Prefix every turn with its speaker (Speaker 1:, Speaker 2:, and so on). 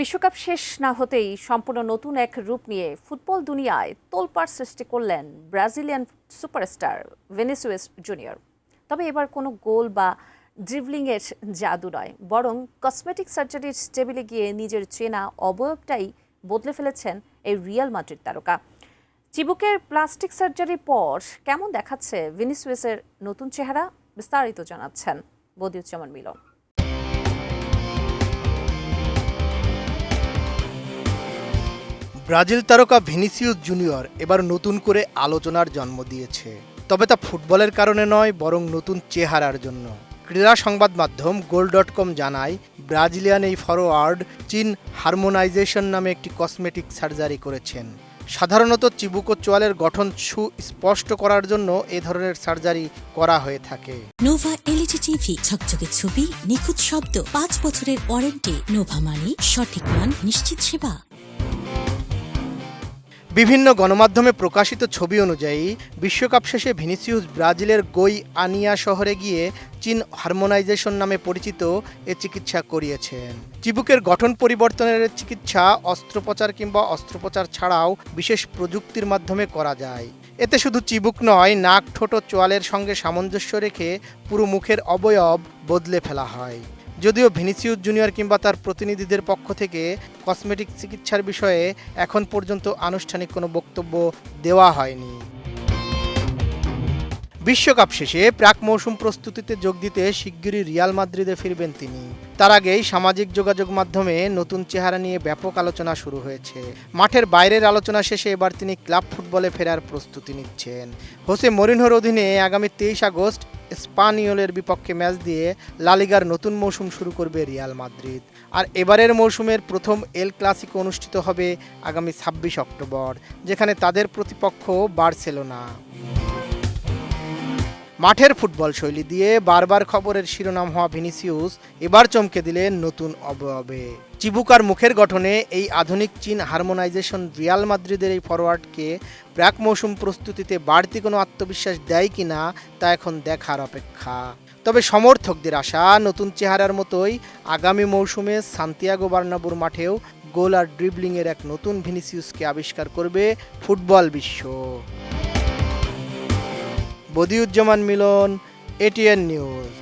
Speaker 1: বিশ্বকাপ শেষ না হতেই সম্পূর্ণ নতুন এক রূপ নিয়ে ফুটবল দুনিয়ায় তোলপাড় সৃষ্টি করলেন ব্রাজিলিয়ান সুপারস্টার ভিনিসিয়াস জুনিয়র। তবে এবার কোনো গোল বা ড্রিবলিংয়ের জাদু নয়, বরং কসমেটিক সার্জারির টেবিলে গিয়ে নিজের চেনা অবয়বটাই বদলে ফেলেছেন এই রিয়াল মাদ্রিদ তারকা। চিবুকের প্লাস্টিক সার্জারির পর কেমন দেখাচ্ছে ভিনিসিয়াসের নতুন চেহারা, বিস্তারিত জানাচ্ছেন বদিউজ্জামান মিলন।
Speaker 2: ব্রাজিল তারকা ভিনিসিয়াস জুনিয়র এবার নতুন করে আলোচনার জন্ম দিয়েছে, তবে তা ফুটবলের কারণে নয়, বরং নতুন চেহারার জন্য। ক্রীড়া সংবাদ মাধ্যম গোল.কম জানায়, ব্রাজিলিয়ান এই ফরোয়ার্ড চিন হারমোনাইজেশন নামে একটি কসমেটিক সার্জারি করেছেন। সাধারণত চিবুক ও চোয়ালের গঠন সুস্পষ্ট করার জন্য এ ধরনের সার্জারি করা হয়ে থাকে।
Speaker 3: নোভা এলইডি টিভি, ঝকঝকে ছবি, নিখুঁত শব্দ, 5 বছরের ওয়ারেন্টি। নোভা মানে সঠিক মান, নিশ্চিত সেবা।
Speaker 2: বিভিন্ন গণমাধ্যমে প্রকাশিত ছবি অনুযায়ী বিশ্বকাপ শেষে ভিনিসিয়াস ব্রাজিলের গোইআনিয়া শহরে গিয়ে চীন হারমোনাইজেশন নামে পরিচিত এ চিকিৎসা করিয়েছেন। চিবুকের গঠন পরিবর্তনের চিকিৎসা অস্ত্রোপচার কিংবা অস্ত্রোপচার ছাড়াও বিশেষ প্রযুক্তির মাধ্যমে করা যায়। এতে শুধু চিবুক নয়, নাক, ঠোঁট ও চোয়ালের সঙ্গে সামঞ্জস্য রেখে পুরো মুখের অবয়ব বদলে ফেলা হয়। যদিও ভিনিসিয়াস জুনিয়র কিংবা তার প্রতিনিধিদের পক্ষ থেকে কসমেটিক চিকিৎসার বিষয়ে এখন পর্যন্ত আনুষ্ঠানিক কোনো বক্তব্য দেওয়া হয়নি। বিশ্বকাপ শেষে প্রাক মৌসুম প্রস্তুতিতে যোগ দিতে শিগগিরই রিয়াল মাদ্রিদে ফিরবেন তিনি। তার আগেই সামাজিক যোগাযোগ মাধ্যমে নতুন চেহারা নিয়ে ব্যাপক আলোচনা শুরু হয়েছে। মাঠের বাইরের আলোচনা শেষে এবার তিনি ক্লাব ফুটবলে ফেরার প্রস্তুতি নিচ্ছেন। হোসে মরিনহোর অধীনে আগামী 23 আগস্ট স্পানিওলের বিপক্ষে ম্যাচ দিয়ে লা লিগার নতুন মৌসুম শুরু করবে রিয়াল মাদ্রিদ। আর এবারের মৌসুমের প্রথম এল ক্লাসিকো অনুষ্ঠিত হবে আগামী 26 অক্টোবর, যেখানে তাদের প্রতিপক্ষ বার্সেলোনা। মাঠের ফুটবল শৈলী দিয়ে বারবার খবরের শিরোনাম হওয়া ভিনিসিয়াস এবার চমকে দিলেন নতুন অবয়বে। চিবুক আর মুখের গঠনে এই আধুনিক চীন হারমোনাইজেশন রিয়াল মাদ্রিদের এই ফরওয়ার্ডকে প্রাক মৌসুম প্রস্তুতিতে বাড়তি কোনো আত্মবিশ্বাস দেয় কিনা তা এখন দেখার অপেক্ষা। তবে সমর্থকদের আশা, নতুন চেহারার মতোই আগামী মৌসুমে সান্তিয়াগো বার্নাব্যুর মাঠেও গোল আর ড্রিবলিংয়ের এক নতুন ভিনিসিয়াসকে আবিষ্কার করবে ফুটবল বিশ্ব। বদিউজ্জামান মিলন, এটিএন নিউজ।